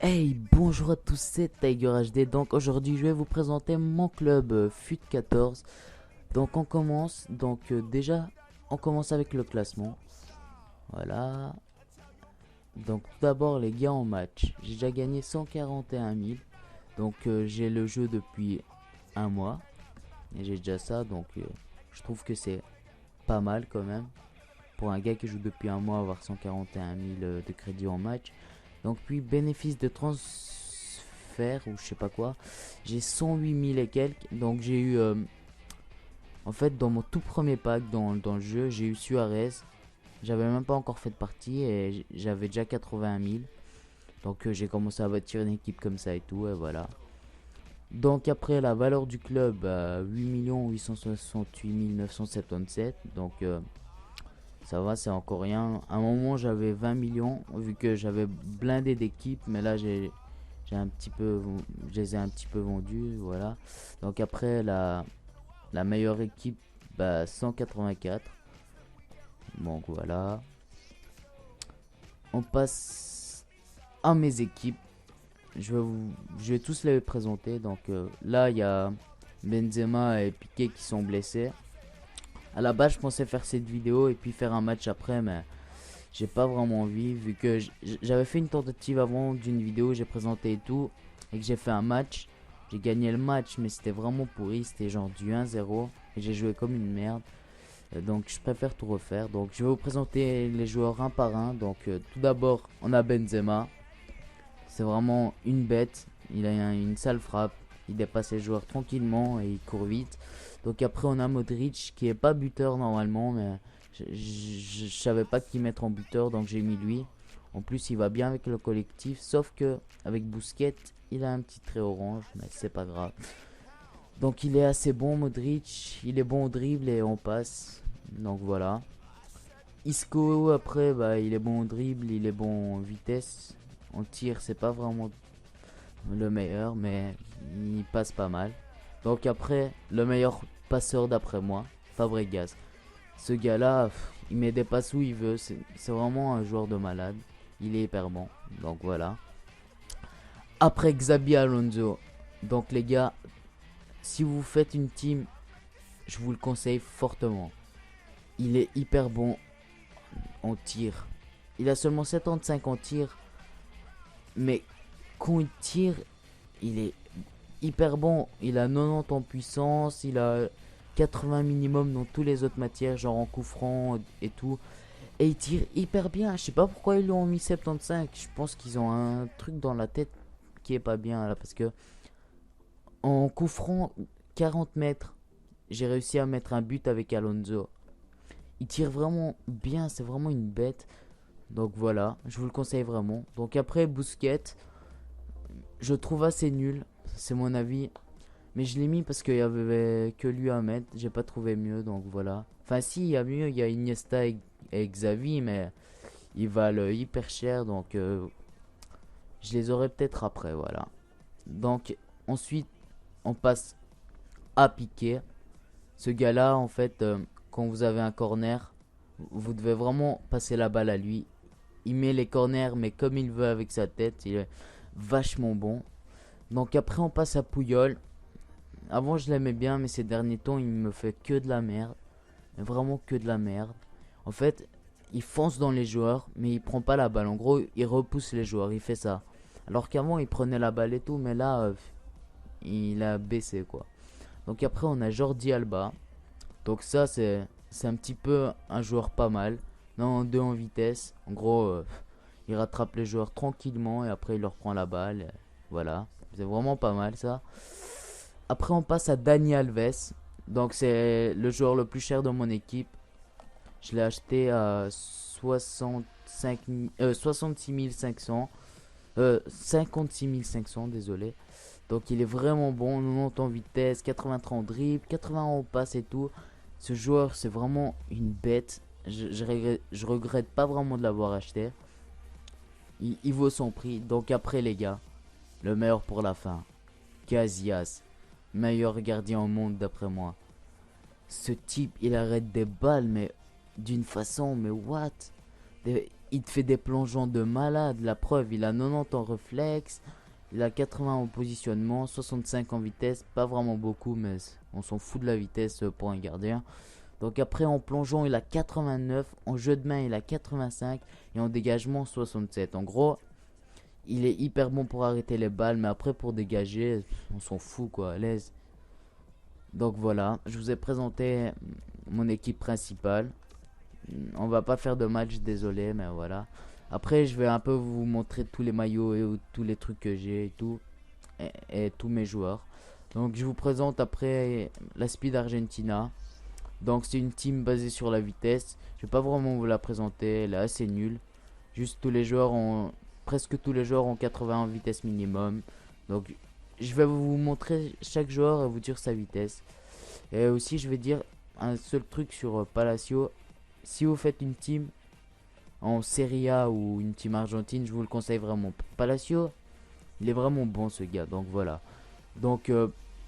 Hey, bonjour à tous, c'est Tiger HD. Donc aujourd'hui, je vais vous présenter mon club FUT 14. Donc on commence. Déjà, on commence avec le classement. Voilà. Donc tout d'abord, les gars en match. J'ai déjà gagné 141 000. J'ai le jeu depuis un mois. Et j'ai déjà ça. Je trouve que c'est pas mal quand même. Pour un gars qui joue depuis un mois, avoir 141 000 de crédit en match. Donc puis bénéfice de transfert ou je sais pas quoi, j'ai 108 000 et quelques. Donc j'ai eu en fait dans mon tout premier pack dans le jeu, j'ai eu Suarez. J'avais même pas encore fait de partie et j'avais déjà 81 000. J'ai commencé à bâtir une équipe comme ça et tout et voilà. Donc après la valeur du club 8 868 977. Ça va, c'est encore rien. À un moment, j'avais 20 millions, vu que j'avais blindé d'équipes, mais là, j'ai un petit peu, je les ai un petit peu vendus, voilà. Donc après, la meilleure équipe, 184. Donc voilà. On passe à mes équipes. Je vais tous les présenter. Là, il y a Benzema et Piqué qui sont blessés. À la base, je pensais faire cette vidéo et puis faire un match après, mais j'ai pas vraiment envie vu que j'avais fait une tentative avant d'une vidéo, j'ai présenté et tout et que j'ai fait un match. J'ai gagné le match mais c'était vraiment pourri, c'était genre du 1-0 et j'ai joué comme une merde. Donc je préfère tout refaire. Donc je vais vous présenter les joueurs un par un. Tout d'abord, on a Benzema. C'est vraiment une bête, il a une sale frappe, il dépasse les joueurs tranquillement et il court vite. Donc après on a Modric qui est pas buteur normalement mais je savais pas qui mettre en buteur donc j'ai mis lui. En plus il va bien avec le collectif sauf que avec Busquets il a un petit trait orange mais c'est pas grave. Donc il est assez bon Modric, il est bon au dribble et on passe. Donc voilà. Isco après il est bon au dribble, il est bon en vitesse. En tir c'est pas vraiment le meilleur mais il passe pas mal. Donc après le meilleur passeur d'après moi, Fabregas. Ce gars-là, il met des passes où il veut. C'est vraiment un joueur de malade. Il est hyper bon. Donc voilà. Après Xabi Alonso. Donc les gars, si vous faites une team, je vous le conseille fortement. Il est hyper bon en tir. Il a seulement 75 en tir. Mais quand il tire, il est hyper bon. Il a 90 en puissance. Il a 80 minimum dans toutes les autres matières, genre en coup franc et tout. Et il tire hyper bien. Je sais pas pourquoi ils lui ont mis 75. Je pense qu'ils ont un truc dans la tête qui est pas bien là. Parce que en coup franc, 40 mètres, j'ai réussi à mettre un but avec Alonso. Il tire vraiment bien. C'est vraiment une bête. Donc voilà, je vous le conseille vraiment. Donc après, Busquets, je trouve assez nul. C'est mon avis. Mais je l'ai mis parce qu'il y avait que lui à mettre. J'ai pas trouvé mieux. Donc voilà. Enfin, si, il y a mieux. Il y a Iniesta et Xavi. Mais ils valent hyper cher. Je les aurai peut-être après, voilà. Donc ensuite, on passe à Piqué. Ce gars-là, en fait, quand vous avez un corner, vous devez vraiment passer la balle à lui. Il met les corners, mais comme il veut avec sa tête, il est vachement bon. Donc après, on passe à Puyol. Avant, je l'aimais bien, mais ces derniers temps, il me fait que de la merde. Mais vraiment que de la merde. En fait, il fonce dans les joueurs, mais il prend pas la balle. En gros, il repousse les joueurs, il fait ça. Alors qu'avant, il prenait la balle et tout, mais là, il a baissé quoi. Donc après, on a Jordi Alba. Donc ça, c'est un petit peu un joueur pas mal. Non, 2 en vitesse. En gros, il rattrape les joueurs tranquillement et après, il leur prend la balle. Voilà, c'est vraiment pas mal ça. Après, on passe à Dani Alves. Donc c'est le joueur le plus cher de mon équipe. Je l'ai acheté à 66 500. 56 500, désolé. Donc il est vraiment bon, 90 en vitesse, 83 en dribble, 80 en passe et tout. Ce joueur, c'est vraiment une bête. Je regrette pas vraiment de l'avoir acheté. Il vaut son prix. Donc après les gars, le meilleur pour la fin. Casillas, meilleur gardien au monde d'après moi. Ce type, il arrête des balles, mais d'une façon, mais what? Il te fait des plongeons de malade. La preuve, il a 90 en réflexe. Il a 80 en positionnement, 65 en vitesse. Pas vraiment beaucoup, mais on s'en fout de la vitesse pour un gardien. Donc après, en plongeon, il a 89. En jeu de main, il a 85. Et en dégagement, 67. En gros, il est hyper bon pour arrêter les balles. Mais après, pour dégager, on s'en fout, quoi, à l'aise. Donc voilà, je vous ai présenté mon équipe principale. On va pas faire de match, désolé, mais voilà. Après, je vais un peu vous montrer tous les maillots et tous les trucs que j'ai et tout. Et tous mes joueurs. Donc, je vous présente après la Speed Argentina. Donc, c'est une team basée sur la vitesse. Je vais pas vraiment vous la présenter, elle est assez nulle. Juste tous les joueurs ont. Presque tous les joueurs ont 80 en vitesse minimum. Donc, je vais vous montrer chaque joueur et vous dire sa vitesse. Et aussi, je vais dire un seul truc sur Palacio. Si vous faites une team en Serie A ou une team argentine, je vous le conseille vraiment. Palacio, il est vraiment bon ce gars, donc voilà. Donc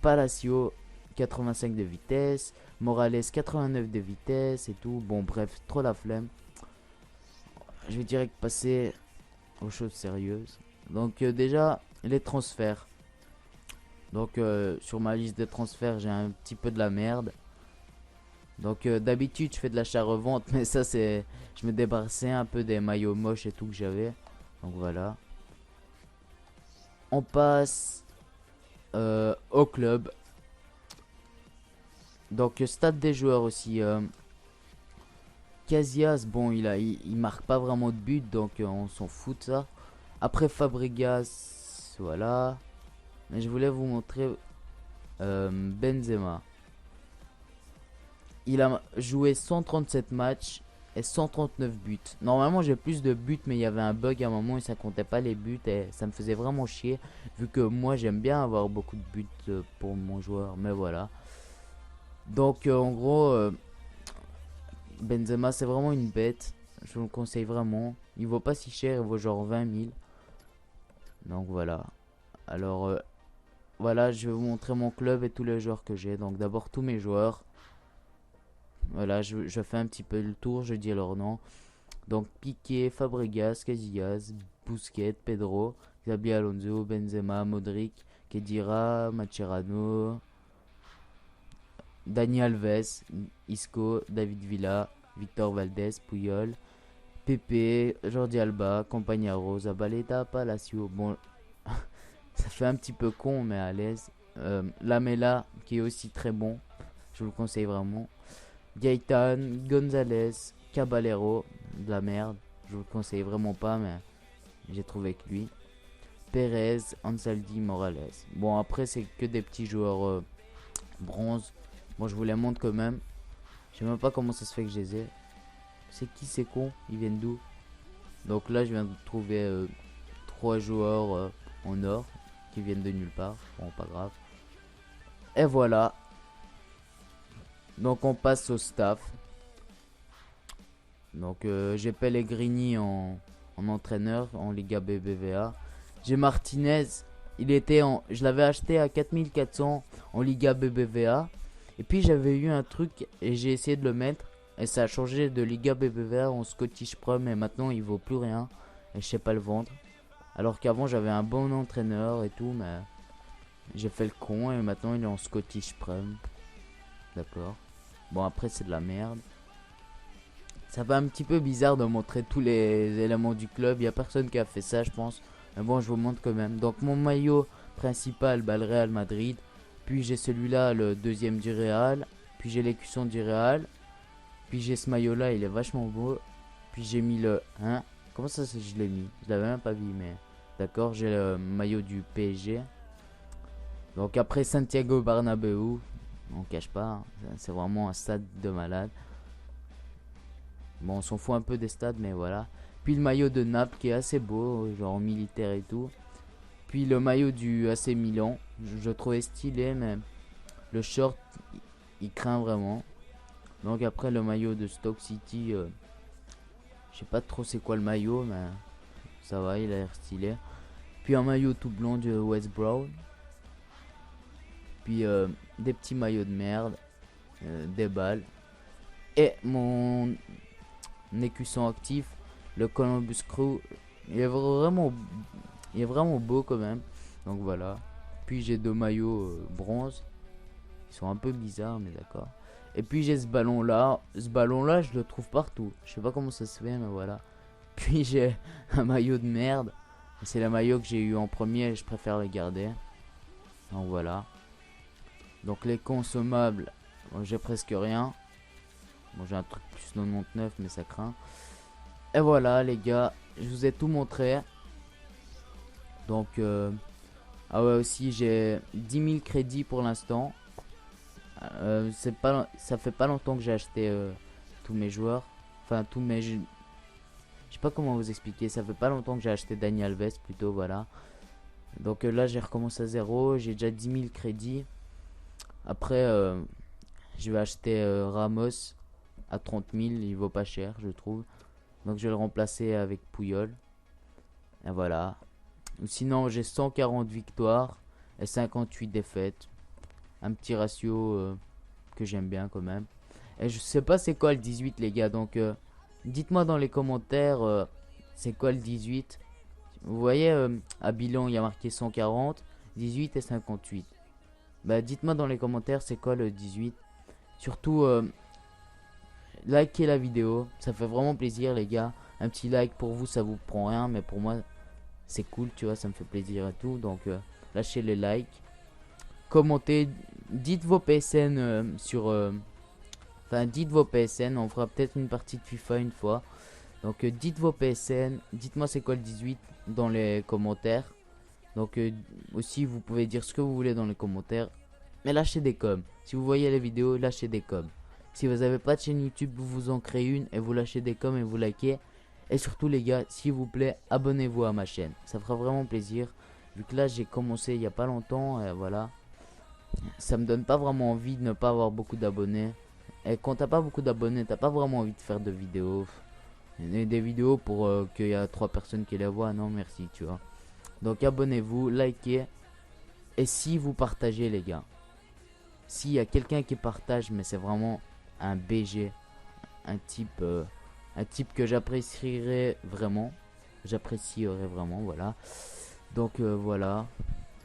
Palacio, 85 de vitesse, Morales 89 de vitesse et tout. Bon bref, trop la flemme. Je vais direct passer aux choses sérieuses. Donc déjà, les transferts. Donc sur ma liste de transferts, j'ai un petit peu de la merde. Donc d'habitude je fais de l'achat-revente, mais ça c'est... Je me débarrassais un peu des maillots moches et tout que j'avais. Donc voilà. On passe au club. Donc stade des joueurs aussi. Casillas, bon il marque pas vraiment de but, donc on s'en fout de ça. Après Fabregas, voilà. Mais je voulais vous montrer Benzema. Il a joué 137 matchs et 139 buts. Normalement j'ai plus de buts, mais il y avait un bug à un moment et ça comptait pas les buts et ça me faisait vraiment chier. Vu que moi j'aime bien avoir beaucoup de buts pour mon joueur, mais voilà. Donc en gros, Benzema c'est vraiment une bête. Je vous le conseille vraiment. Il vaut pas si cher, il vaut genre 20 000. Donc voilà. Alors voilà, je vais vous montrer mon club et tous les joueurs que j'ai. Donc d'abord tous mes joueurs. Voilà, je fais un petit peu le tour, je dis leur nom. Donc Piqué, Fabregas, Casillas, Busquets, Pedro, Xabi Alonso, Benzema, Modric, Khedira, Mascherano, Dani Alves, Isco, David Villa, Victor Valdés, Puyol, Pepe, Jordi Alba, Campagnaro, Zabaleta, Palacio. Bon, ça fait un petit peu con, mais à l'aise. Lamela, qui est aussi très bon, je vous le conseille vraiment. Gaëtan, Gonzalez, Caballero, de la merde, je vous le conseille vraiment pas, mais j'ai trouvé que lui. Perez, Ansaldi, Morales. Bon, après, c'est que des petits joueurs bronze. Bon, je vous les montre quand même. Je sais même pas comment ça se fait que je les ai. C'est qui ces cons? Ils viennent d'où? Donc là, je viens de trouver 3 joueurs en or qui viennent de nulle part. Bon, pas grave. Et voilà. Donc on passe au staff. Donc j'ai Pellegrini en entraîneur en Liga BBVA. J'ai Martinez. Je l'avais acheté à 4400 en Liga BBVA. Et puis j'avais eu un truc et j'ai essayé de le mettre. Et ça a changé de Liga BBVA en Scottish Prum. Et maintenant il vaut plus rien. Et je sais pas le vendre. Alors qu'avant j'avais un bon entraîneur et tout. Mais j'ai fait le con. Et maintenant il est en Scottish Prum. D'accord. Bon, après, c'est de la merde. Ça fait un petit peu bizarre de montrer tous les éléments du club. Il n'y a personne qui a fait ça, je pense. Mais bon, je vous montre quand même. Donc, mon maillot principal, bah, le Real Madrid. Puis, j'ai celui-là, le deuxième du Real. Puis, j'ai l'écusson du Real. Puis, j'ai ce maillot-là, il est vachement beau. Puis, j'ai mis le... Hein? Comment ça, je l'ai mis? Je l'avais même pas vu, mais... D'accord, j'ai le maillot du PSG. Donc, après, Santiago Bernabéu. On cache pas, hein. C'est vraiment un stade de malade. Bon, on s'en fout un peu des stades, mais voilà. Puis le maillot de Naples qui est assez beau, genre militaire et tout. Puis le maillot du AC Milan, je trouvais stylé, mais le short, il craint vraiment. Donc après le maillot de Stoke City, je sais pas trop c'est quoi le maillot, mais ça va, il a l'air stylé. Puis un maillot tout blanc de West Brown. Puis des petits maillots de merde, des balles. Et mon écusson actif, Le Columbus Crew, il est vraiment beau quand même. Donc voilà. Puis j'ai deux maillots bronze. Ils sont un peu bizarres, mais d'accord. Et puis j'ai ce ballon là. Ce ballon là, je le trouve partout. Je sais pas comment ça se fait, mais voilà. Puis j'ai un maillot de merde. C'est le maillot que j'ai eu en premier et je préfère le garder. Donc voilà. Donc les consommables, bon, j'ai presque rien. Bon, j'ai un truc plus 99, mais ça craint. Et voilà les gars, je vous ai tout montré. Donc ah ouais, aussi j'ai 10 000 crédits pour l'instant. Ça fait pas longtemps que j'ai acheté tous mes joueurs. Enfin tous mes... Je sais pas comment vous expliquer. Ça fait pas longtemps que j'ai acheté Dani Alves plutôt, voilà. Donc là j'ai recommencé à zéro. J'ai déjà 10 000 crédits. Après je vais acheter Ramos à 30 000. Il vaut pas cher je trouve. Donc je vais le remplacer avec Puyol. Et voilà. Sinon j'ai 140 victoires et 58 défaites. Un petit ratio que j'aime bien quand même. Et je sais pas c'est quoi le 18 les gars. Donc dites-moi dans les commentaires c'est quoi le 18. Vous voyez à bilan il y a marqué 140, 18 et 58. Bah dites-moi dans les commentaires c'est quoi le 18. Surtout likez la vidéo. Ça fait vraiment plaisir les gars. Un petit like pour vous ça vous prend rien. Mais pour moi c'est cool tu vois. Ça me fait plaisir et tout. Donc lâchez les likes. Commentez, dites vos PSN sur... Enfin, dites vos PSN, on fera peut-être une partie de FIFA une fois. Donc, dites vos PSN, dites-moi c'est quoi le 18 dans les commentaires. Donc, aussi, vous pouvez dire ce que vous voulez dans les commentaires. Mais lâchez des coms. Si vous voyez les vidéos, lâchez des coms. Si vous n'avez pas de chaîne YouTube, vous vous en créez une et vous lâchez des coms et vous likez. Et surtout, les gars, s'il vous plaît, abonnez-vous à ma chaîne. Ça fera vraiment plaisir. Vu que là, j'ai commencé il n'y a pas longtemps, voilà. Ça me donne pas vraiment envie de ne pas avoir beaucoup d'abonnés. Et quand t'as pas beaucoup d'abonnés, t'as pas vraiment envie de faire de vidéos. Des vidéos pour qu'il y a 3 personnes qui les voient. Non merci tu vois. Donc abonnez-vous, likez. Et si vous partagez les gars. S'il y a quelqu'un qui partage mais c'est vraiment un BG. Un type que j'apprécierais vraiment. J'apprécierais vraiment voilà. Donc voilà.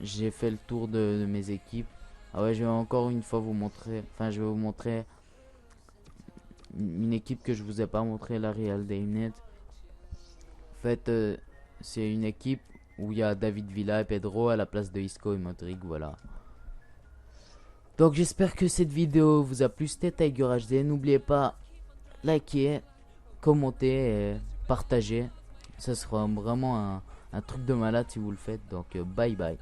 J'ai fait le tour de mes équipes. Ah ouais, je vais encore une fois vous montrer. Enfin, je vais vous montrer une équipe que je vous ai pas montré, la Real de United. En fait, c'est une équipe où il y a David Villa et Pedro à la place de Isco et Modric, voilà. Donc j'espère que cette vidéo vous a plu. C'était Tiger HD. N'oubliez pas, liker, commenter et partager. Ça sera vraiment un truc de malade si vous le faites. Donc bye bye.